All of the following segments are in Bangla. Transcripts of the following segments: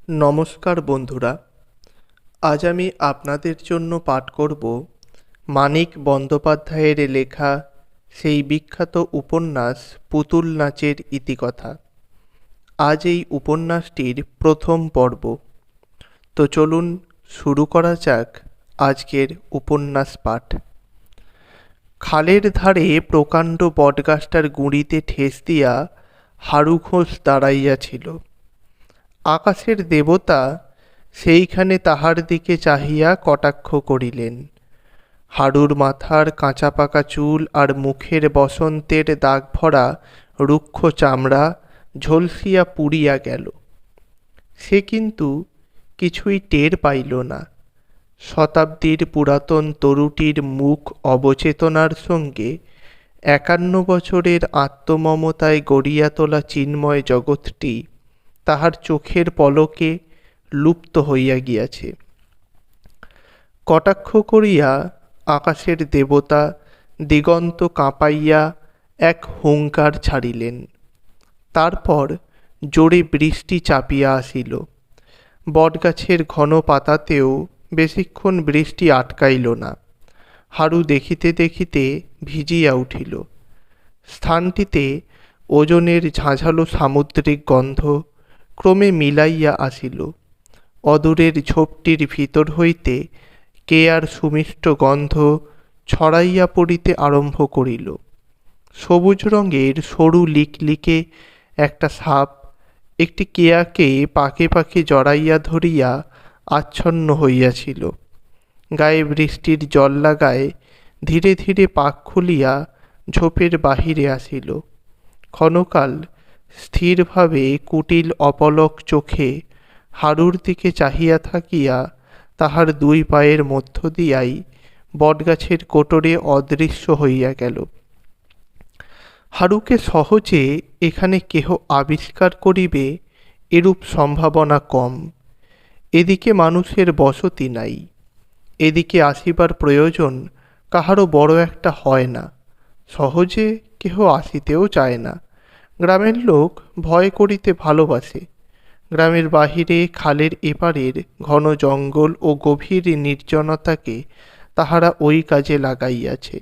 নমস্কার বন্ধুরা, আজ আমি আপনাদের জন্য পাঠ করব মানিক বন্দ্যোপাধ্যায়ের লেখা সেই বিখ্যাত উপন্যাস পুতুল নাচের ইতিকথা। আজ এই উপন্যাসটির প্রথম পর্ব। তো চলুন শুরু করা যাক আজকের উপন্যাস পাঠ। খালের ধারে প্রকাণ্ড বটগাছটার গুঁড়িতে ঠেস দিয়া হারু ঘোষ দাঁড়াইয়াছিল। আকাশের দেবতা সেইখানে তাহার দিকে চাহিয়া কটাক্ষ করিলেন। হারুর মাথার কাঁচা পাকা চুল আর মুখের বসন্তের দাগ ভরা রুক্ষ চামড়া ঝলসিয়া পুড়িয়া গেল। সে কিন্তু কিছুই টের পাইল না। শতাব্দীর পুরাতন তরুটির মুখ অবচেতনার সঙ্গে 51 বছরের আত্মমমতায় গড়িয়া তোলা চিন্ময় জগৎটি তাহার চোখের পলকে লুপ্ত হইয়া গিয়াছে। কটাক্ষ করিয়া আকাশের দেবতা দিগন্ত কাঁপাইয়া এক হুঙ্কার ছাড়িলেন। তারপর জোরে বৃষ্টি চাপিয়া আসিল। বটগাছের ঘন পাতাতেও বেশিক্ষণ বৃষ্টি আটকাইল না। হারু দেখিতে দেখিতে ভিজিয়া উঠিল। স্থানটিতে ওজনের ঝাঁঝালো সামুদ্রিক গন্ধ ক্রমে মিলাইয়া আসিল। অদূরের ঝোপটির ভিতর হইতে কেয়ার সুমিষ্ট গন্ধ ছড়াইয়া পড়িতে আরম্ভ করিল। সবুজ রঙের সরু লিকলিকে একটা সাপ একটি কেয়াকে পাকে পাকে জড়াইয়া ধরিয়া আচ্ছন্ন হইয়াছিল। গায়ে বৃষ্টির জল লাগায় ধীরে ধীরে পাক খুলিয়া ঝোপের বাহিরে আসিল। ক্ষণকাল স্থিরভাবে কুটিল অপলক চোখে হারুর দিকে চাহিয়া থাকিয়া তাহার দুই পায়ের মধ্য দিয়াই বটগাছের কোটরে অদৃশ্য হইয়া গেল। হারুকে সহজে এখানে কেহ আবিষ্কার করিবে এরূপ সম্ভাবনা কম। এদিকে মানুষের বসতি নাই। এদিকে আসিবার প্রয়োজন কাহারও বড় একটা হয় না। সহজে কেহ আসিতেও চায় না। গ্রামের লোক ভয় করিতে ভালোবাসে। গ্রামের বাহিরে খালের এপারের ঘন জঙ্গল ও গভীর নির্জনতাকে তাহারা ওই কাজে লাগাইয়াছে।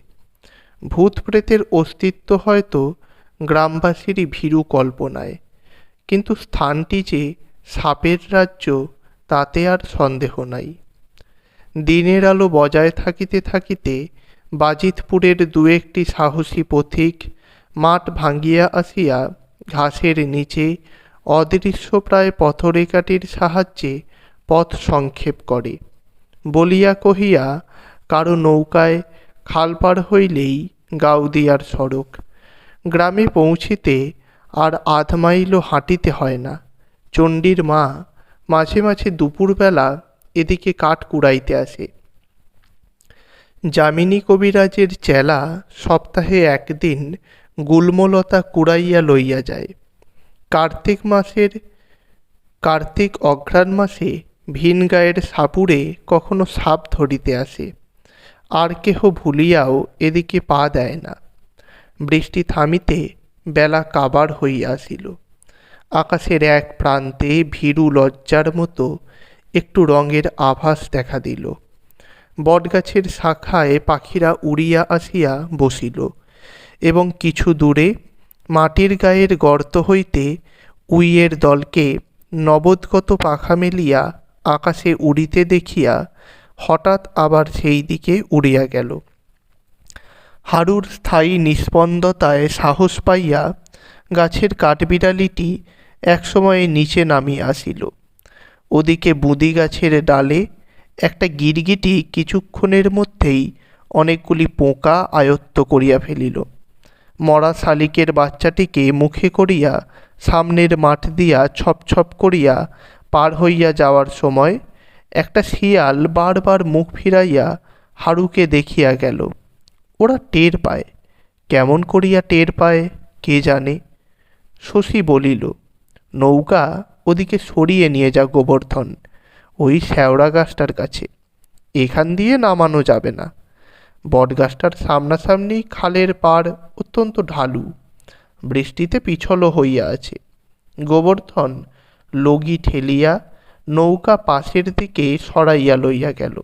ভূত প্রেতের অস্তিত্ব হয়তো গ্রামবাসীরই ভীরু কল্পনায়, কিন্তু স্থানটি যে সাপের রাজ্য তাতে আর সন্দেহ নাই। দিনের আলো বজায় থাকিতে থাকিতে বাজিতপুরের দু একটি সাহসী পথিক মাঠ ভাঙ্গিয়া আসিয়া ঘাসের নিচে অদৃশ্যপ্রায় পথরেখাটির সাহায্যে পথ সংক্ষেপ করে। বলিয়া কহিয়া কারো নৌকায় খাল পার হইলেই গাউদিয়ার সড়ক। গ্রামে পৌঁছিতে আর আধ মাইলও হাঁটিতে হয় না। চণ্ডীর মা মাঝে মাঝে দুপুরবেলা এদিকে কাঠ কুড়াইতে আসে। যামিনী কবিরাজের চেলা সপ্তাহে একদিন গুল্মলতা কুড়াইয়া লইয়া যায়। কার্তিক অঘ্রাণ মাসে ভিন গায়ের সাপুড়ে কখনো সাপ ধরিতে আসে। আর কেহ ভুলিয়াও এদিকে পা দেয় না। বৃষ্টি থামিতে বেলা কাবার হইয়া আসিল। আকাশের এক প্রান্তে ভীরু লজ্জার মতো একটু রঙের আভাস দেখা দিল। বটগাছের শাখায় পাখিরা উড়িয়া আসিয়া বসিল এবং কিছু দূরে মাটির গায়ের গর্ত হইতে উইয়ের দলকে নবদগত পাখা মেলিয়া আকাশে উড়িতে দেখিয়া হঠাৎ আবার সেই দিকে উড়িয়া গেল। হারুর স্থায়ী নিস্পন্দতায় সাহস পাইয়া গাছের কাঠবিড়ালিটি একসময়ে নিচে নামিয়া আসিল। ওদিকে বুদি গাছের ডালে একটা গিরগিটি কিছুক্ষণের মধ্যেই অনেকগুলি পোকা আয়ত্ত করিয়া ফেলিল। মরা শালিকের বাচ্চাটিকে মুখে করিয়া সামনের মাঠ দিয়া ছপ ছপ করিয়া পার হইয়া যাওয়ার সময় একটা শিয়াল বারবার মুখ ফিরাইয়া হারুকে দেখিয়া গেল। ওরা টের পায়। কেমন করিয়া টের পায় কে জানে। শশী বলিল, নৌকা ওদিকে সরিয়ে নিয়ে যা গোবর্ধন, ওই শ্যাওড়া গাছটার কাছে। এখান দিয়ে নামানো যাবে না। বটগাছটার সামনাসামনি খালের পাড় অত্যন্ত ঢালু, বৃষ্টিতে পিছলও হইয়া আছে। গোবর্ধন লগি ঠেলিয়া নৌকা পাশের দিকে সরাইয়া লইয়া গেল।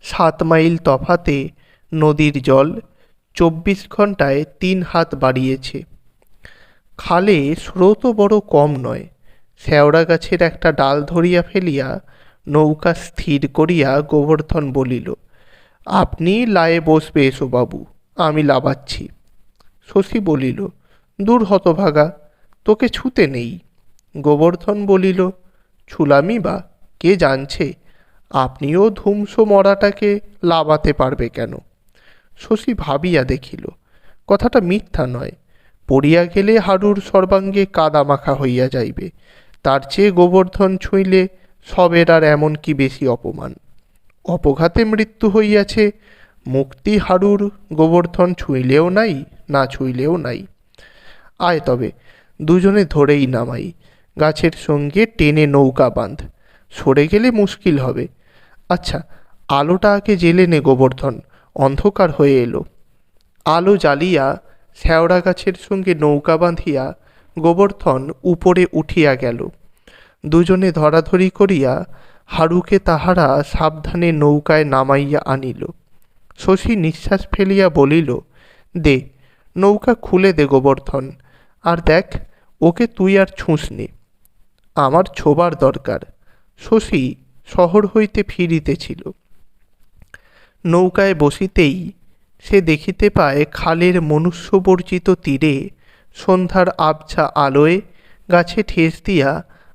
7 মাইল তফাতে নদীর জল 24 ঘন্টায় 3 হাত বাড়িয়েছে। খালে স্রোতও বড় কম নয়। শেওড়া গাছের একটা ডাল ধরিয়া ফেলিয়া নৌকা স্থির করিয়া গোবর্ধন বলিল, আপনি লায়ে বসবে এসো বাবু, আমি লাবাচ্ছি। শশী বলিল, দূর হতভাগা, তোকে ছুতে নেই। গোবর্ধন বলিল, ছুলামি বা, কে জানছে আপনিও ধুমসো মরাটাকে লাবাতে পারবে কেন? শশী ভাবিয়া দেখিল কথাটা মিথ্যা নয়। পড়িয়া গেলে হারুর সর্বাঙ্গে কাদা মাখা হইয়া যাইবে, তার চেয়ে গোবর্ধন ছুঁইলে সবের আর এমন কি বেশি অপমান। অপঘাতে মৃত্যু হইয়াছে, মুক্তি হারুর গোবর্ধন ছুঁইলেও নাই, না ছুঁইলেও নাই। আয় তবে দুজনে ধরেই নামাই, গাছের সঙ্গে টেনে নৌকা বাঁধ, সরে গেলে মুশকিল হবে। আচ্ছা, আলোটা আগে জেলে নে গোবর্ধন, অন্ধকার হয়ে এলো। আলো জ্বালিয়া শেওড়া গাছের সঙ্গে নৌকা বাঁধিয়া গোবর্ধন উপরে উঠিয়া গেল। দুজনে ধরাধরি করিয়া হারুকে তাহারা সাবধানে নৌকায় নামাইয়া আনিল। শশী নিঃশ্বাস ফেলিয়া বলিল, দে নৌকা খুলে দে গোবর্ধন, আর দেখ ওকে তুই আর ছুঁস নে, আমার ছোবার দরকার। শশী শহর হইতে ফিরিতেছিল। নৌকায় বসিতেই সে দেখিতে পায় খালের মনুষ্যবর্জিত তীরে সন্ধ্যার আবছা আলোয় গাছে ঠেস দিয়া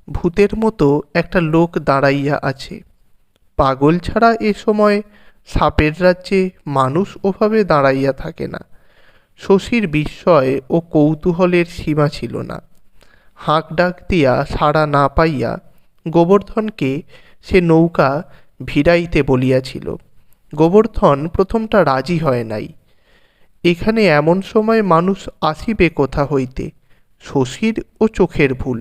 ভূতের মতো একটা লোক দাঁড়াইয়া আছে। পাগল ছাড়া এ সময় সাপের রাজ্যে মানুষ ওভাবে দাঁড়াইয়া থাকে না। শশীর বিস্ময় ও কৌতূহলের সীমা ছিল না। হাঁক ডাক দিয়া সাড়া না পাইয়া গোবর্ধনকে সে নৌকা ভিড়াইতে বলিয়াছিল। গোবর্ধন প্রথমটা রাজি হয় নাই। এখানে এমন সময় মানুষ আসিবে কোথা হইতে? শশীর ও চোখের ভুল।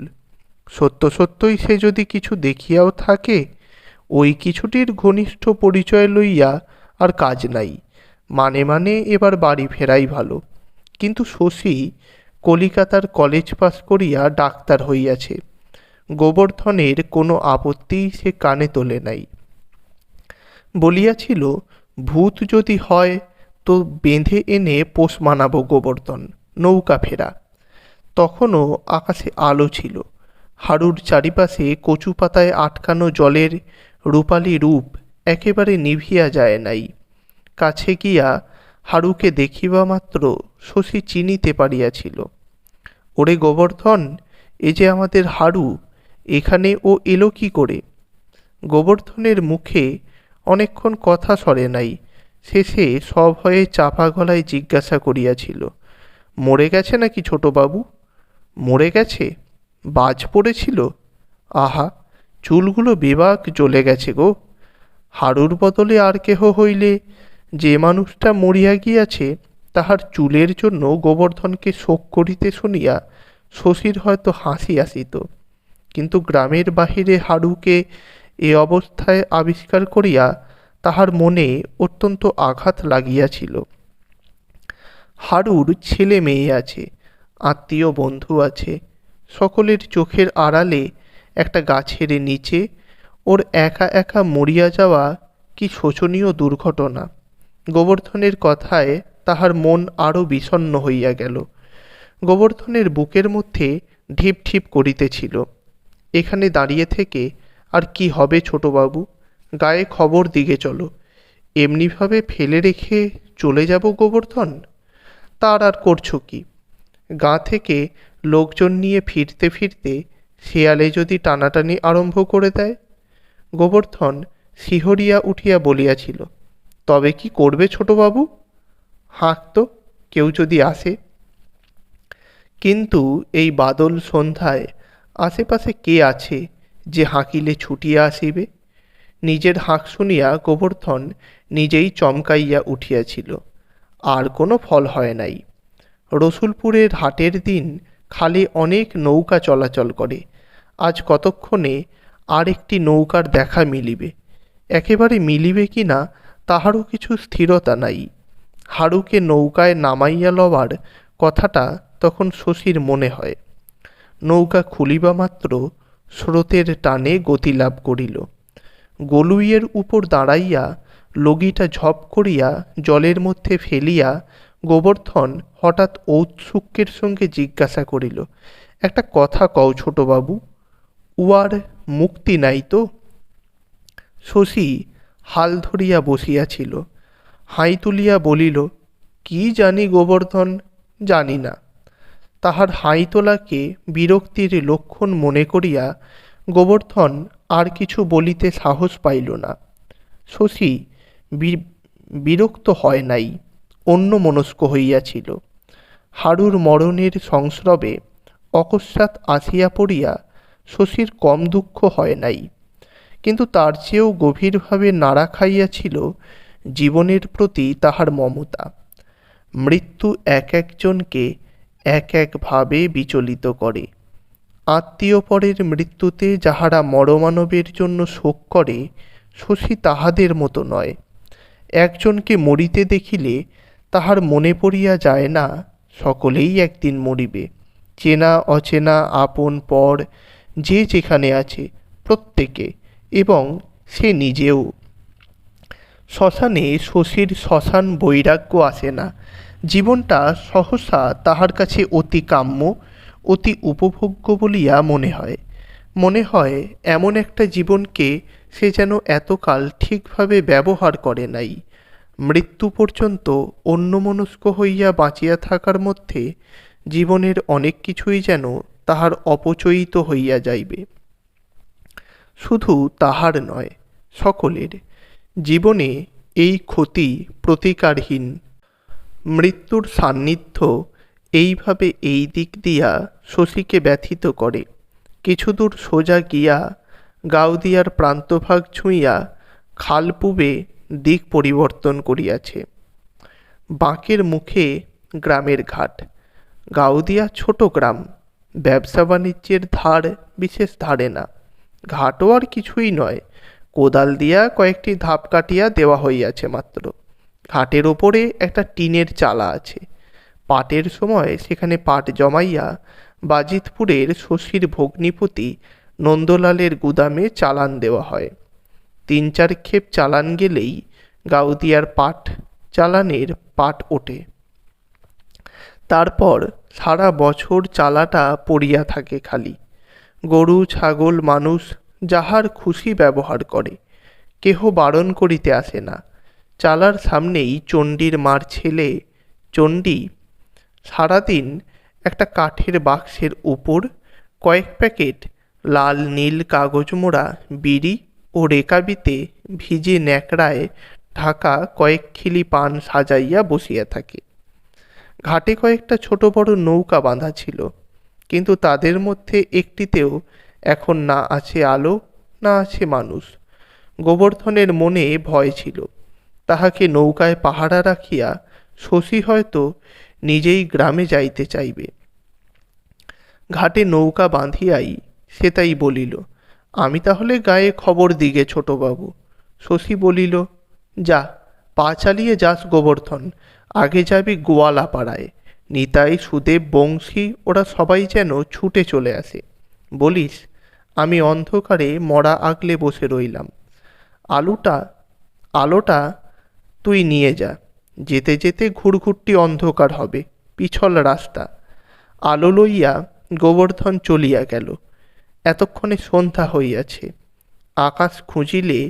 সত্য সত্যই সে যদি কিছু দেখিয়াও থাকে, ওই কিছুটির ঘনিষ্ঠ পরিচয় লইয়া আর কাজ নাই, মানে মানে এবার বাড়ি ফেরাই ভালো। কিন্তু শশী কলিকাতার কলেজ পাস করিয়া ডাক্তার হইয়াছে। গোবর্ধনের কোনো আপত্তি সে কানে তোলে নাই। বলিয়াছিল, ভূত যদি হয় তো বেঁধে এনে পোষ মানাবো গোবর্ধন, নৌকা ফেরা। তখনও আকাশে আলো ছিল। হারুর চারিপাশে কচু পাতায় আটকানো জলের রূপালী রূপ একেবারে নিভিয়া যায় নাই। কাছে গিয়া হারুকে দেখিবা মাত্র শশী চিনিতে পারিয়াছিল। ওরে গোবর্ধন, এ যে আমাদের হারু, এখানে ও এলো কি করে? গোবর্ধনের মুখে অনেকক্ষণ কথা সরে নাই। শেষে সভয়ে চাপা গলায় জিজ্ঞাসা করিয়াছিল, মরে গেছে নাকি ছোটবাবু? মরে গেছে? বাজ পড়েছিল? আহা, চুলগুলো বেবাক জ্বলে গেছে গো। হারুর বদলে আর কেহ হইলে, যে মানুষটা মরিয়া গিয়াছে তাহার চুলের জন্য গোবর্ধনকে শোক করিতে শুনিয়া শশীর হয়তো হাসি আসিত। কিন্তু গ্রামের বাহিরে হারুকে এ অবস্থায় আবিষ্কার করিয়া তাহার মনে অত্যন্ত আঘাত লাগিয়াছিল। হারুর ছেলে মেয়ে আছে, আত্মীয় বন্ধু আছে, সকলের চোখের আড়ালে একটা গাছের নিচে ওর একা একা মরিয়া যাওয়া কি শোচনীয় দুর্ঘটনা। গোবর্ধনের কথায় তাহার মন আরও বিষণ্ণ হইয়া গেল। গোবর্ধনের বুকের মধ্যে ঢিপ ঢিপ করিতেছিল। এখানে দাঁড়িয়ে থেকে আর কি হবে ছোটবাবু? গায়ে খবর দিকে চলো। এমনিভাবে ফেলে রেখে চলে যাব গোবর্ধন? তার আর করছো কি? গা থেকে লোকজন নিয়ে ফিরতে ফিরতে শেয়ালে যদি টানাটানি আরম্ভ করে দেয়? গোবর্ধন শিহরিয়া উঠিয়া বলিয়াছিল, তবে কি করবে ছোটবাবু? হাঁক তো, কেউ যদি আসে। কিন্তু এই বাদল সন্ধ্যায় আশেপাশে কে আছে যে হাঁকিলে ছুটিয়া আসিবে? নিজের হাঁক শুনিয়া গোবর্ধন নিজেই চমকাইয়া উঠিয়াছিল। আর কোনো ফল হয় নাই। রসুলপুরের হাটের দিন খালে অনেক নৌকা চলাচল করে। আজ কতক্ষণে আর একটি নৌকার দেখা মিলিবে। একেবারে মিলিবে কি না তাহারও কিছু স্থিরতা নাই। হারুকে নৌকায় নামাইয়া লওয়ার কথাটা তখন শশীর মনে হয়। নৌকা খুলিবা মাত্র স্রোতের টানে গতি লাভ করিল। গলুইয়ের উপর দাঁড়াইয়া লগিটা ঝপ করিয়া জলের মধ্যে ফেলিয়া গোবর্ধন হঠাৎ ঔৎসুক্যের সঙ্গে জিজ্ঞাসা করিল, একটা কথা কও ছোটবাবু, উয়ার মুক্তি নাই তো? শশী হাল ধরিয়া বসিয়াছিল, হাই তুলিয়া বলিল, কি জানি গোবর্ধন, জানি না। তাহার হাই তোলাকে বিরক্তির লক্ষণ মনে করিয়া গোবর্ধন আর কিছু বলিতে সাহস পাইল না। শশী বিরক্ত হয় নাই, অন্যমনস্ক হইয়াছিল। হারুর মরণের সংস্রবে অকস্মাৎ আসিয়া পড়িয়া শশীর কম দুঃখ হয় নাই, কিন্তু তার চেয়েও গভীরভাবে নাড়া খাইয়াছিল জীবনের প্রতি তাহার মমতা। মৃত্যু এক একজনকে এক একভাবে বিচলিত করে। আত্মীয় পরের মৃত্যুতে যাহারা মরমানবের জন্য শোক করে, শশী তাহাদের মতো নয়। একজনকে মরিতে দেখিলে তাহার মনে পড়িয়া যায় না সকলেই একদিন মরিবে। চেনা অচেনা আপন পর যে যেখানে আছে প্রত্যেকে, এবং সে নিজেও। শ্মশানে শশীর শ্মশান বৈরাগ্য আসে না। জীবনটা সহসা তাহার কাছে অতি কাম্য, অতি উপভোগ্য বলিয়া মনে হয়। মনে হয় এমন একটা জীবনকে সে যেন এতকাল ঠিকভাবে ব্যবহার করে নাই। মৃত্যু পর্যন্ত অন্যমনস্ক হইয়া বাঁচিয়া থাকার মধ্যে জীবনের অনেক কিছুই যেন তাহার অপচয়িত হইয়া যাইবে। শুধু তাহার নয়, সকলের জীবনে এই ক্ষতি প্রতিকারহীন। মৃত্যুর সান্নিধ্য এইভাবে এই দিক দিয়া শশীকে ব্যথিত করে। কিছুদূর সোজা গিয়া গাওদিয়ার প্রান্তভাগ ছুঁইয়া খালপুবে দিক পরিবর্তন করিয়াছে। বাঁকের মুখে গ্রামের ঘাট। গাওদিয়া ছোট গ্রাম, ব্যবসা বাণিজ্যের ধার বিশেষ ধারে না। ঘাটও আর কিছুই নয়, কোদাল দিয়া কয়েকটি ধাপ কাটিয়া দেওয়া হইয়াছে মাত্র। ঘাটের ওপরে একটা টিনের চালা আছে। পাটের সময় সেখানে পাট জমাইয়া বাজিতপুরের শশীর ভগ্নিপতি নন্দলালের গুদামে চালান দেওয়া হয়। ৩-৪ ক্ষেপ চালান গেলেই গাওদিয়ার পাট চালানের পাট ওঠে। তারপর সারা বছর চালাটা পড়িয়া থাকে খালি। গরু ছাগল মানুষ যাহার খুশি ব্যবহার করে, কেহ বারণ করিতে আসে না। চালার সামনেই চণ্ডীর মার ছেলে চণ্ডী সারাদিন একটা কাঠের বাক্সের উপর কয়েক প্যাকেট লাল নীল কাগজ মোড়া বিড়ি ও রেকাবিতে ভিজে ন্যাকড়ায় ঢাকা কয়েক খিলি পান সাজাইয়া বসিয়া থাকে। ঘাটে কয়েকটা ছোট বড় নৌকা বাঁধা ছিল, কিন্তু তাদের মধ্যে একটিতেও এখন না আছে আলো, না আছে মানুষ। গোবর্ধনের মনে ভয় ছিল, তাহাকে নৌকায় পাহারা রাখিয়া শশী হয়তো নিজেই গ্রামে যাইতে চাইবে। ঘাটে নৌকা বাঁধিয়াই সে তাই বলিল, আমি তাহলে গায়ে খবর দিগে ছোটবাবু। শশী বলিল, যা, পা চালিয়ে যাস গোবর্ধন, আগে যাবি গোয়ালাপাড়ায়। নিতাই সুদেব বংশী ওরা সবাই যেন ছুটে চলে আসে। বলিস আমি অন্ধকারে মরা আগলে বসে রইলাম। আলোটা তুই নিয়ে যা। যেতে যেতে ঘুরঘুরটি অন্ধকার হবে, পিছল রাস্তা। আলো লইয়া গোবর্ধন চলিয়া গেল। এতক্ষণে সন্ধ্যা হইয়াছে। আকাশ খুঁজিলে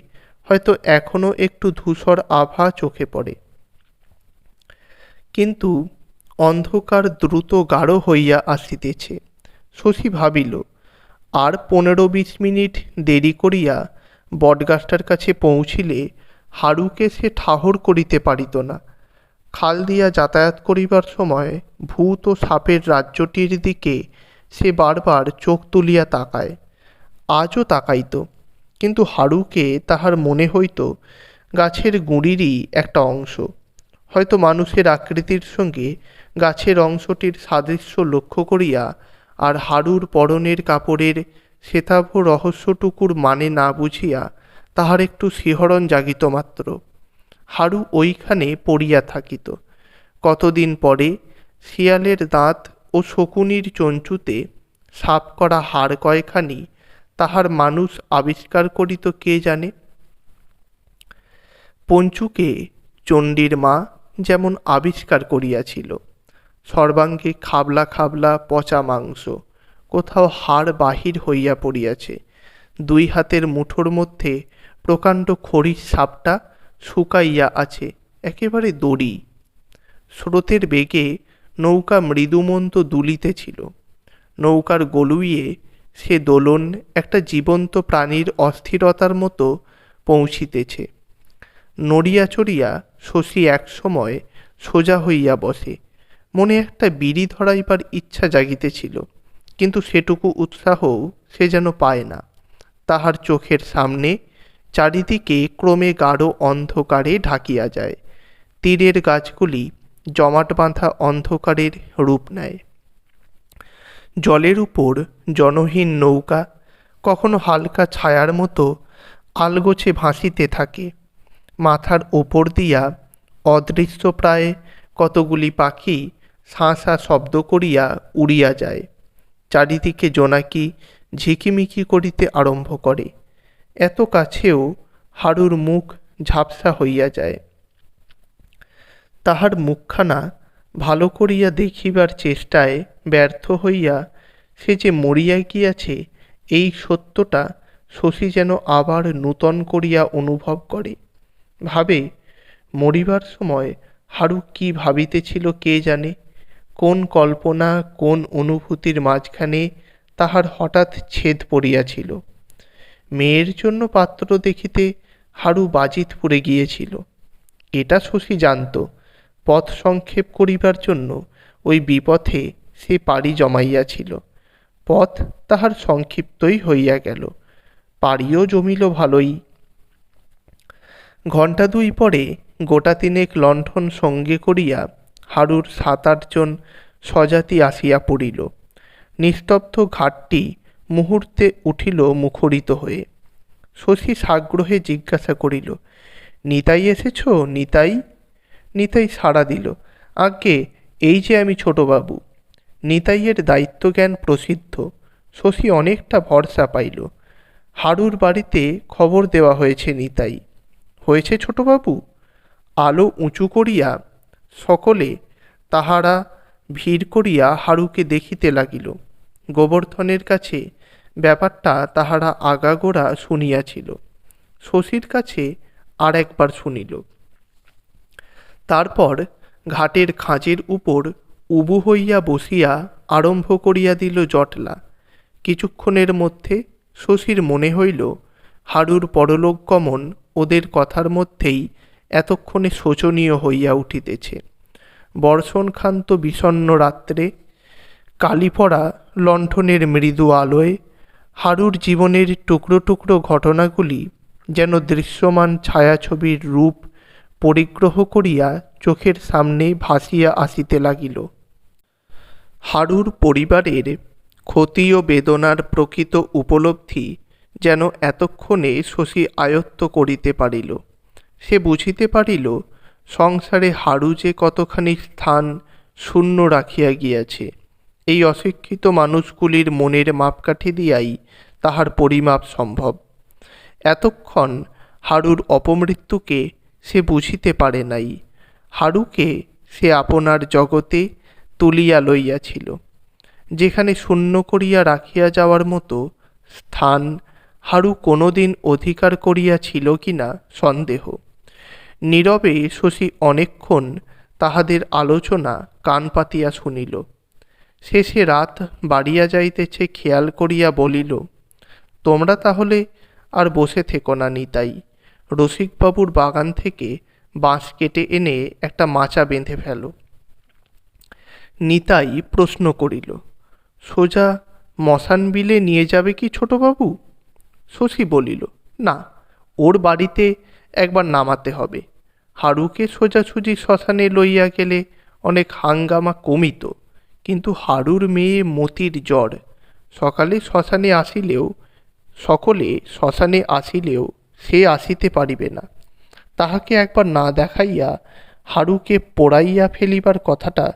হয়তো এখনো একটু ধূসর আভা চোখে পড়ে, কিন্তু অন্ধকার দ্রুত গাঢ় হইয়া আসিতেছে। শশী ভাবিল, আর 15-20 মিনিট দেরি করিয়া বটগাছটার কাছে পৌঁছিলে হারুকে সে ঠাহর করিতে পারিত না। খাল দিয়া যাতায়াত করিবার সময় ভূত ও সাপের রাজ্যটির দিকে সে বারবার চোখ তুলিয়া তাকায়। আজও তাকাইত, কিন্তু হারুকে তাহার মনে হইত গাছের গুঁড়িরই একটা অংশ। হয়তো মানুষের আকৃতির সঙ্গে গাছের অংশটির সাদৃশ্য লক্ষ্য করিয়া আর হারুর পরনের কাপড়ের শ্বেতাভ রহস্যটুকুর মানে না বুঝিয়া তাহার একটু শিহরণ জাগিত মাত্র। হারু ওইখানে পড়িয়া থাকিত। কতদিন পরে শিয়ালের দাঁত ও শকুনির চঞ্চুতে সাপ করা হাড় কয়খানি তাহার মানুষ আবিষ্কার করিত কে জানে। পঞ্চুকে চণ্ডীর মা যেমন আবিষ্কার করিয়াছিল, সর্বাঙ্গে খাবলা খাবলা পচা মাংস, কোথাও হাড় বাহির হইয়া পড়িয়াছে, দুই হাতের মুঠোর মধ্যে প্রকাণ্ড খড়ির সাপটা শুকাইয়া আছে, একেবারে দড়ি। স্রোতের বেগে নৌকা মৃদুমন্ত দুলিতেছিল। নৌকার গলুইয়ে সে দোলন একটা জীবন্ত প্রাণীর অস্থিরতার মতো পৌঁছিতেছে। নড়িয়া চড়িয়া শশী একসময় সোজা হইয়া বসে। মনে একটা বিড়ি ধরাইবার ইচ্ছা জাগিতেছিল, কিন্তু সেটুকু উৎসাহও সে যেন পায় না। তাহার চোখের সামনে চারিদিকে ক্রমে গাঢ় অন্ধকারে ঢাকিয়া যায়। তীরের গাছগুলি জমাট বাঁধা অন্ধকারের রূপ নেয়। জলের উপর জনহীন নৌকা কখনো হালকা ছায়ার মতো আলগোছে ভাসিতে থাকে। মাথার ওপর দিয়া অদৃশ্য প্রায় কতগুলি পাখি শাঁ শাঁ শব্দ করিয়া উড়িয়া যায়। চারিদিকে জোনাকি ঝিকিমিকি করিতে আরম্ভ করে। এত কাছেও হারুর মুখ ঝাপসা হইয়া যায়। তাহার মুখখানা ভালো করিয়া দেখিবার চেষ্টায় ব্যর্থ হইয়া সে যে মরিয়া গিয়াছে, এই সত্যটা শশী যেন আবার নূতন করিয়া অনুভব করে। ভাবে, মরিবার সময় হারু কি ভাবিতেছিল কে জানে। কোন কল্পনা, কোন অনুভূতির মাঝখানে তাহার হঠাৎ ছেদ পড়িয়াছিল। মেয়ের জন্য পাত্র দেখিতে হারু বাজিতপুরে গিয়েছিল, এটা শশী জানত। পথ সংক্ষেপ করিবার জন্য ওই বিপথে সে পাড়ি জমাইয়াছিল। পথ তাহার সংক্ষিপ্তই হইয়া গেল, পাড়িও জমিল ভালোই। ঘণ্টা দুই পরে গোটা তিনেক লণ্ঠন সঙ্গে করিয়া হারুর ৭-৮ জন স্বজাতি আসিয়া পড়িল। নিস্তব্ধ ঘাটটি মুহূর্তে উঠিল মুখরিত হয়ে। শশী সাগ্রহে জিজ্ঞাসা করিল, নিতাই এসেছ নিতাই? নিতাই সাড়া দিল, আজ্ঞে এই যে আমি ছোটবাবু। নিতাইয়ের দায়িত্বজ্ঞান প্রসিদ্ধ। শশী অনেকটা ভরসা পাইল। হারুর বাড়িতে খবর দেওয়া হয়েছে নিতাই। হয়েছে ছোটবাবু? আলো উঁচু করিয়া সকলে তাহারা ভিড় করিয়া হারুকে দেখিতে লাগিল। গোবর্ধনের কাছে ব্যাপারটা তাহারা আগাগোড়া শুনিয়াছিল, শশীর কাছে আর একবার শুনিল। তারপর ঘাটের খাঁজের উপর উবু হইয়া বসিয়া আরম্ভ করিয়া দিল জটলা। কিছুক্ষণের মধ্যে শশীর মনে হইল হারুর পরলোকগমন ওদের কথার মধ্যেই এতক্ষণে শোচনীয় হইয়া উঠিতেছে। বর্ষণক্ষান্ত বিষণ্ণ রাত্রে কালিপড়া লণ্ঠনের মৃদু আলোয় হারুর জীবনের টুকরো টুকরো ঘটনাগুলি যেন দৃশ্যমান ছায়াছবির রূপ পরিগ্রহ করিয়া চোখের সামনে ভাসিয়া আসিতে লাগিল। হারুর পরিবারের ক্ষতি ও বেদনার প্রকৃত উপলব্ধি যেন এতক্ষণে শশী আয়ত্ত করিতে পারিল। সে বুঝিতে পারিল সংসারে হারু যে কতখানি স্থান শূন্য রাখিয়া গিয়াছে। এই অশিক্ষিত মানুষগুলির মনের মাপকাঠি দিয়াই তাহার পরিমাপ সম্ভব। এতক্ষণ হারুর অপমৃত্যুকে সে বুঝিতে পারে নাই। হারুকে সে আপনার জগতে তুলিয়া লইয়াছিল, যেখানে শূন্য করিয়া রাখিয়া যাওয়ার মতো স্থান হারু কোনোদিন অধিকার করিয়াছিল কিনা সন্দেহ। নীরবে শশী অনেকক্ষণ তাহাদের আলোচনা কান পাতিয়া শুনিল। শেষে রাত বাড়িয়া যাইতেছে খেয়াল করিয়া বলিল, তোমরা তাহলে আর বসে থেকো না নিতাই, রসিকবাবুর বাগান থেকে বাঁশ কেটে এনে একটা মাচা বেঁধে ফেলো। নিতাই প্রশ্ন করিল, সোজা মশান বিলে নিয়ে যাবে কি ছোটবাবু? শশী বলিল, না, ওর বাড়িতে একবার নামাতে হবে। হারুকে সোজাসুজি শ্মশানে লইয়া গেলে অনেক হাঙ্গামা কমিত, কিন্তু হারুর মেয়ে মতির জ্বর। সকলে শ্মশানে আসিলেও সে আসিতে পারিবে না। তাহাকে একবার না দেখাইয়া হারুকে পোড়াইয়া ফেলিবার কথাটা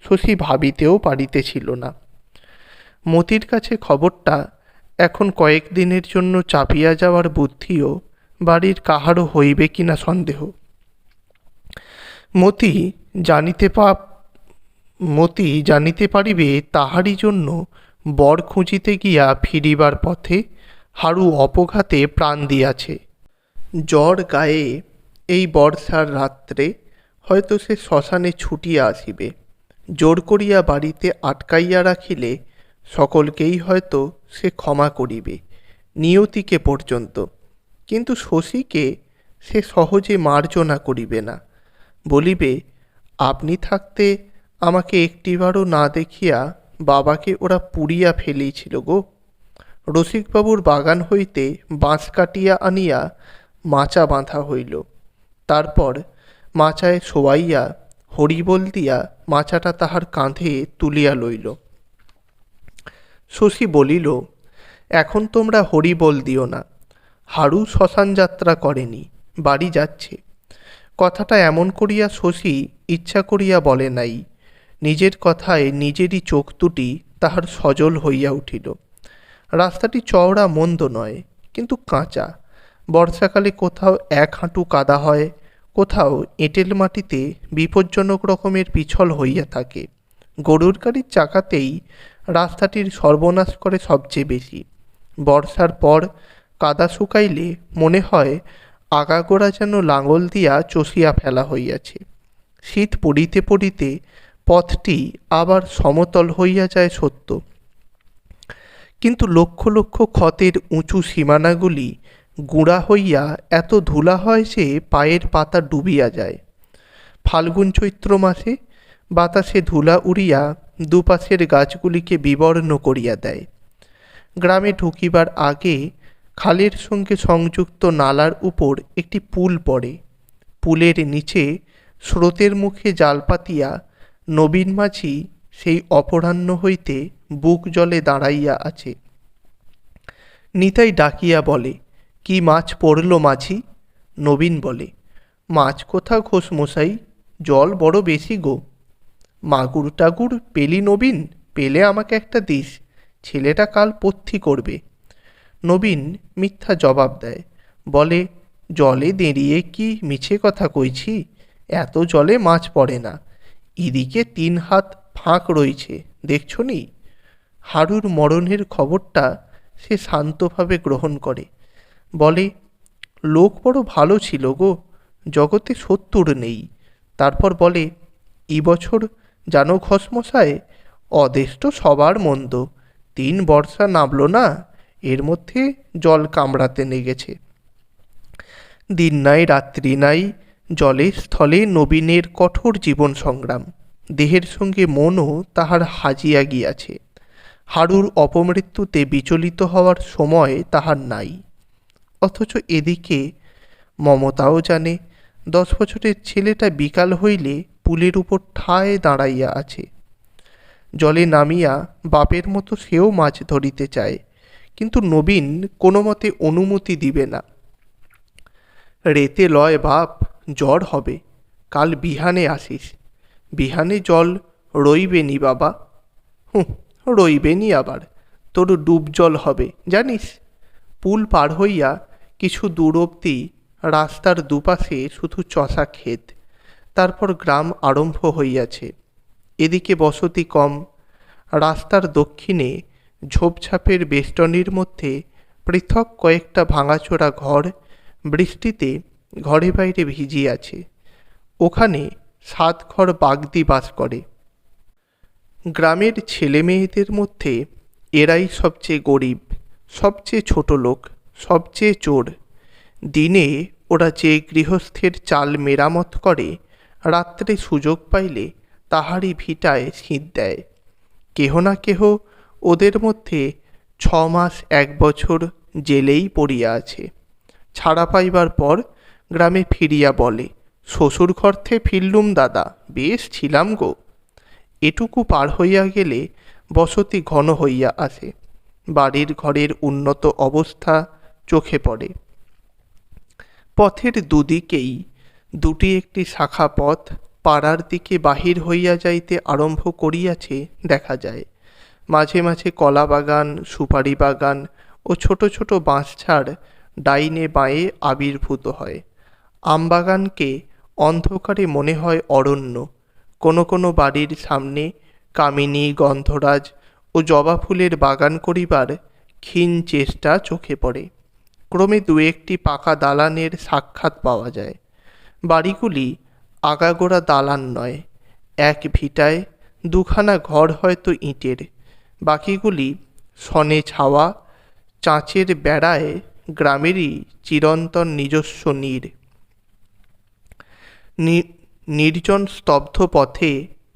শশী ভাবিতেও পারিতেছিল না। মতির কাছে খবরটা এখন কয়েকদিনের জন্য চাপিয়া যাওয়ার বুদ্ধিও বাড়ির কাহারও হইবে কিনা সন্দেহ। মতি জানিতে পারিবে তাহারই জন্য বর খুঁজিতে গিয়া ফিরিবার পথে হারু অপঘাতে প্রাণ দিয়াছে। জ্বর গায়ে এই বর্ষার রাত্রে হয়তো সে শ্মশানে ছুটিয়া আসিবে। জোর করিয়া বাড়িতে আটকাইয়া রাখিলে সকলকেই হয়তো সে ক্ষমা করিবে, নিয়তিকে পর্যন্ত, কিন্তু শশীকে সে সহজে মার্জনা করিবে না। বলিবে, আপনি থাকতে আমাকে একটিবারও না দেখিয়া বাবাকে ওরা পুড়িয়া ফেলিয়েছিল গো। রসিকবাবুর বাগান হইতে বাঁশ কাটিয়া আনিয়া মাচা বাঁধা হইল। তারপর মাচায় শোয়াইয়া হরিবোল দিয়া মাচাটা তাহার কাঁধে তুলিয়া লইল। শশী বলিল, এখন তোমরা হরিবোল দিও না, হারু শ্মশান যাত্রা করেনি, বাড়ি যাচ্ছে। কথাটা এমন করিয়া শশী ইচ্ছা করিয়া বলে নাই। নিজের কথায় নিজেরই চোখ দুটি তাহার সজল হইয়া উঠিল। রাস্তাটি চওড়া মন্দ নয়, কিন্তু কাঁচা। বর্ষাকালে কোথাও 1 হাঁটু কাদা হয়, কোথাও এঁটেল মাটিতে বিপজ্জনক রকমের পিছল হইয়া থাকে। গরুর গাড়ির চাকাতেই রাস্তাটির সর্বনাশ করে সবচেয়ে বেশি। বর্ষার পর কাদা শুকাইলে মনে হয় আগাগোড়া যেন লাঙল দিয়া চষিয়া ফেলা হইয়াছে। শীত পড়িতে পড়িতে পথটি আবার সমতল হইয়া যায় সত্য, কিন্তু লক্ষ লক্ষ ক্ষতের উঁচু সীমানাগুলি গুঁড়া হইয়া এত ধুলা হয় যে পায়ের পাতা ডুবিয়া যায়। ফাল্গুন চৈত্র মাসে বাতাসে ধুলা উড়িয়া দুপাশের গাছগুলিকে বিবর্ণ করিয়া দেয়। গ্রামে ঢুকিবার আগে খালের সঙ্গে সংযুক্ত নালার উপর একটি পুল পড়ে। পুলের নিচে স্রোতের মুখে জাল পাতিয়া নবীন মাঝি সেই অপরাহ্ন হইতে বুক জলে দাঁড়াইয়া আছে। নিতাই ডাকিয়া বলে, কি মাছ পড়ল মাঝি? নবীন বলে, মাছ কোথা ঘোষ মশাই, জল বড় বেশি গো। মাগুর টাগুর পেলি নবীন? পেলে আমাকে একটা দিস, ছেলেটা কাল পথ্যি করবে। নবীন মিথ্যা জবাব দেয়, বলে, জলে দেঁড়িয়ে কি মিছে কথা কইছি, এত জলে মাছ পড়ে না, এদিকে 3 হাত ফাঁক রয়েছে, দেখছো নি? হারুর মরণের খবরটা সে শান্তভাবে গ্রহণ করে, বলে, লোক বড় ভালো ছিল গো, জগতে 70 নেই। তারপর বলে, এই বছর জানো ঘসমশায়, অদেশ তো সবার মন্দ, 3 বর্ষা নামল না, এর মধ্যে জল কামড়াতে লেগেছে। দিন নাই রাত্রি নাই, জলে স্থলে নবীনের কঠোর জীবন সংগ্রাম। দেহের সঙ্গে মনও তাহার হাজিয়া গিয়াছে। হারুর অপমৃত্যুতে বিচলিত হওয়ার সময় তাহার নাই। অথচ এদিকে মমতাও জানে 10 বছরের ছেলেটা বিকাল হইলে পুলের উপর ঠায় দাঁড়াইয়া আছে। জলে নামিয়া বাপের মতো সেও মাছ ধরিতে চায়, কিন্তু নবীন কোনো মতে অনুমতি দিবে না। রেতে লয় বাপ, জ্বর হবে, কাল বিহানে আসিস। বিহানে জল রইবে নি বাবা। রইবে নি আবার, তোর ডুব জল হবে জানিস। পুল পার হইয়া কিছু দূর অবধি রাস্তার দুপাশে শুধু চষা ক্ষেত, তারপর গ্রাম আরম্ভ হইয়াছে। এদিকে বসতি কম। রাস্তার দক্ষিণে ঝোপঝাপের বেষ্টনীর মধ্যে পৃথক কয়েকটা ভাঙাচোরা ঘর বৃষ্টিতে ঘরে বাইরে ভিজিয়াছে। ওখানে 7 ঘর বাগদি বাস করে। গ্রামের ছেলে মেয়েদের মধ্যে এরাই সবচেয়ে গরিব, সবচেয়ে ছোট লোক, সবচেয়ে চোর। দিনে ওরা যে গৃহস্থের চাল মেরামত করে, রাত্রে সুযোগ পাইলে তাহারই ভিটায় শীত দেয়। কেহ না কেহ ওদের মধ্যে 6 মাস 1 বছর জেলেই পড়িয়া আছে। ছাড়া পাইবার পর গ্রামে ফিরিয়া বলে, শ্বশুর ঘরতে ফিরলুম দাদা, বেশ ছিলাম গো। এটুকু পার হইয়া গেলে বসতি ঘন হইয়া আসে। বাড়ির ঘরের উন্নত অবস্থা চোখে পড়ে। পথের দুদিকেই 2টি একটি শাখা পথ পাড়ার দিকে বাহির হইয়া যাইতে আরম্ভ করিয়াছে দেখা যায়। মাঝে মাঝে কলা বাগান, সুপারি বাগান ও ছোট ছোট বাঁশঝাড় ডাইনে বাঁয়ে আবির্ভূত হয়। আমবাগানকে অন্ধকারে মনে হয় অরণ্য। কোনো কোনো বাড়ির সামনে কামিনী, গন্ধরাজ ও জবা ফুলের বাগান করিবার ক্ষীণ চেষ্টা চোখে পড়ে। ক্রমে দু একটি পাকা দালানের সাক্ষাৎ পাওয়া যায়। বাড়িগুলি আগাগোড়া দালান নয়, এক ভিটায় দুখানা ঘর হয়তো ইটের, বাকিগুলি সনে ছাওয়া চাঁচের বেড়ায় গ্রামেরই চিরন্তন নিজস্ব নির্জন স্তব্ধ পথে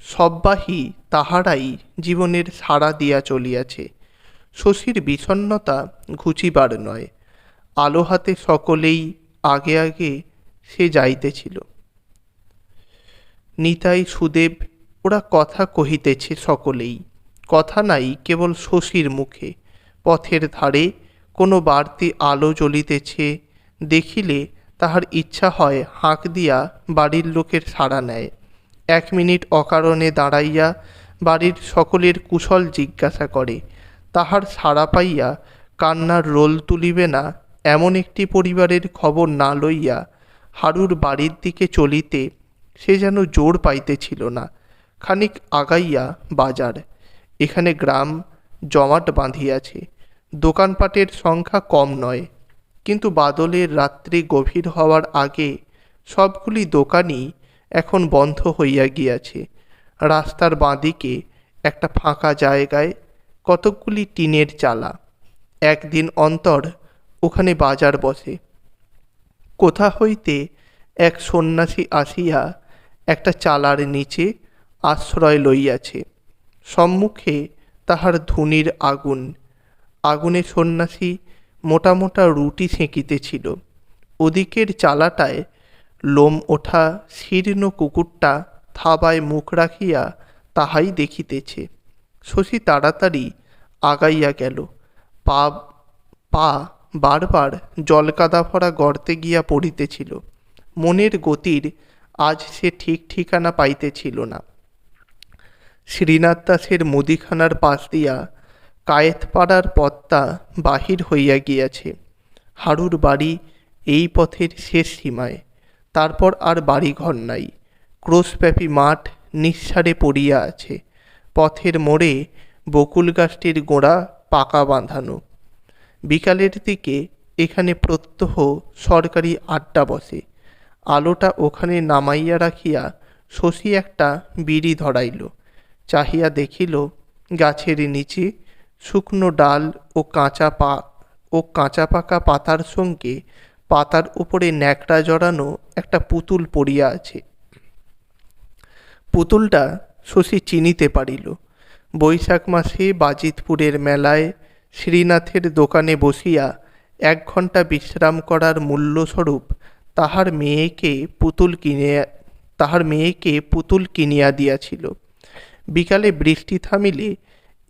সববাহী তাহারাই জীবনের সাড়া দিয়া চলিয়াছে। শশীর বিষণ্ণতা ঘুচিবার নয়, আলো হাতে সকলেই আগে আগে সে যাইতেছিল। নিতাই, সুদেব ওরা কথা কহিতেছে সকলেই, কথা নাই কেবল শশীর মুখে। পথের ধারে কোনো বাড়তি আলো জ্বলিতেছে দেখিলে তাহার ইচ্ছা হয় হাঁক দিয়া বাড়ির লোকের সাড়া নেয়। 1 মিনিট অকারণে দাঁড়াইয়া বাড়ির সকলের কুশল জিজ্ঞাসা করে। তাহার সাড়া পাইয়া কান্নার রোল তুলিবে না এমন একটি পরিবারের খবর না লইয়া হারুর বাড়ির দিকে চলিতে সে যেন জোর পাইতেছিল না। খানিক আগাইয়া বাজার, এখানে গ্রাম জমাট বাঁধিয়াছে। দোকানপাটের সংখ্যা কম নয়, কিন্তু বাদলের রাত্রি গভীর হওয়ার আগে সবগুলি দোকানই এখন বন্ধ হইয়া গিয়াছে। রাস্তার বাঁদিকে একটা ফাঁকা জায়গায় কতকগুলি টিনের চালা। একদিন অন্তর ওখানে বাজার বসে। কোথা হইতে এক সন্ন্যাসী আসিয়া একটা চালার নিচে আশ্রয় লইয়াছে। সম্মুখে তাহার ধুনির আগুন। আগুনে সন্ন্যাসী মোটা মোটা রুটি সেঁকিতেছিল। ওদিকের চালাটায় লোম ওঠা শীর্ণ কুকুরটা থাবায় মুখ রাখিয়া তাহাই দেখিতেছে। শশী তাড়াতাড়ি আগাইয়া গেল। পা বারবার জলকাদা ভরা গর্তে গিয়া পড়িতেছিল। মনের গতির আজ সে ঠিক ঠিকানা পাইতেছিল না। শ্রীনাথ দাসের মুদিখানার পাশ দিয়া কায়েতপাড়ার পথটা বাহির হইয়া গিয়াছে। হারুর বাড়ি এই পথের শেষ সীমায়। তারপর আর বাড়িঘর নাই। ক্রোশব্যাপী মাঠ নিঃসাড়ে পড়িয়া আছে। পথের মোড়ে বকুল গাছটির গোড়া পাকা বাঁধানো। বিকালের দিকে এখানে প্রত্যহ সরকারি আড্ডা বসে। আলোটা ওখানে নামাইয়া রাখিয়া শশী একটা বিড়ি ধরাইল। চাহিয়া দেখিল গাছের নিচে শুকনো ডাল ও কাঁচা পাকা পাতার সঙ্গে পাতার উপরে ন্যাকড়া জড়ানো একটা পুতুল পড়িয়া আছে। পুতুলটা শশী চিনিতে পারিল। বৈশাখ মাসে বাজিতপুরের মেলায় শ্রীনাথের দোকানে বসিয়া 1 ঘণ্টা বিশ্রাম করার মূল্যস্বরূপ তাহার মেয়েকে পুতুল কিনিয়া দিয়াছিল। বিকালে বৃষ্টি থামিলে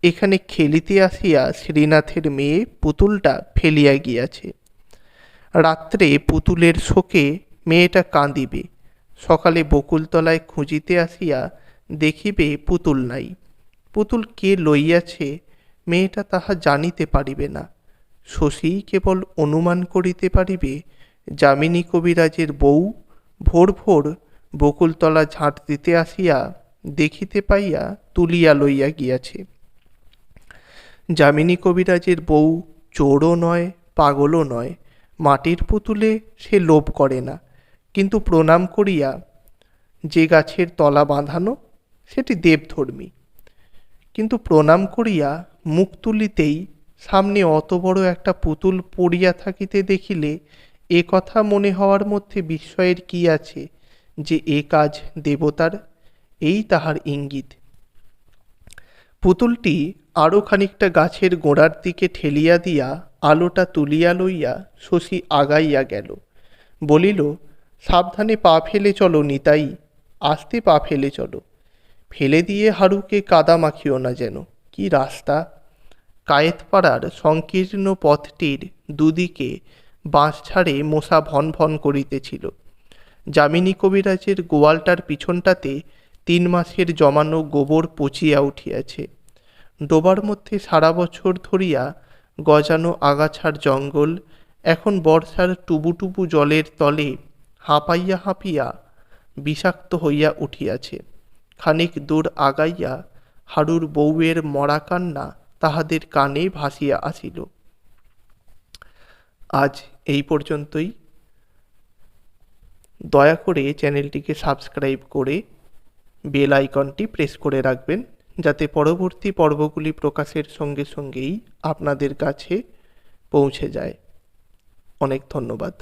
এখানে খেলিতে আসিয়া শ্রীনাথের মেয়ে পুতুলটা ফেলিয়া গিয়াছে। রাত্রে পুতুলের শোকে মেয়েটা কাঁদিবে। সকালে বকুলতলায় খুঁজিতে আসিয়া দেখিবে পুতুল নাই। পুতুল কে লইয়াছে মেয়েটা তাহা জানিতে পারিবে না। শশী কেবল অনুমান করিতে পারিবে যামিনী কবিরাজের বউ ভোর ভোর বকুলতলা ঝাঁট দিতে আসিয়া দেখিতে পাইয়া তুলিয়া লইয়া গিয়াছে। যামিনী কবিরাজের বউ চোরও নয়, পাগলও নয়। মাটির পুতুলে সে লোভ করে না, কিন্তু প্রণাম করিয়া যে গাছের তলা বাঁধানো সেটি দেবধর্মী। কিন্তু প্রণাম করিয়া মুখ তুলিতেই সামনে অত বড় একটা পুতুল পড়িয়া থাকিতে দেখিলে এ কথা মনে হওয়ার মধ্যে বিস্ময়ের কি আছে যে এ কাজ দেবতার? এই তাহার ইঙ্গিত। পুতুলটি আরও খানিকটা গাছের গোড়ার দিকে ঠেলিয়া দিয়া আলোটা তুলিয়া লইয়া শশী আগাইয়া গেল। বলিল, সাবধানে পা ফেলে চলো নিতাই, আস্তে পা ফেলে চলো। ফেলে দিয়ে হারুকে কাদা মাখিও না যেন। কি রাস্তা! কায়েতপাড়ার সংকীর্ণ পথটির দুদিকে বাঁশঝাড়ে মশা ভন ভন করিতেছিল। যামিনী কবিরাজের গোয়ালটার পিছনটাতে 3 মাসের জমানো গোবর পচিয়া উঠিয়াছে। ডোবার মধ্যে সারা বছর ধরিয়া গজানো আগাছার জঙ্গল এখন বর্ষার টুবুটুবু জলের তলে হাঁপাইয়া হাঁপিয়া বিষাক্ত হইয়া উঠিয়াছে। খানিক দূর আগাইয়া হারুর বউয়ের মরা কান্না তাহাদের কানে ভাসিয়া আসিল। আজ এই পর্যন্তই। দয়া করে চ্যানেলটিকে সাবস্ক্রাইব করে বেল আইকনটি প্রেস করে রাখবেন, যাতে পরবর্তী পর্বগুলি প্রকাশের সঙ্গে সঙ্গেই আপনাদের কাছে পৌঁছে যায়। অনেক ধন্যবাদ।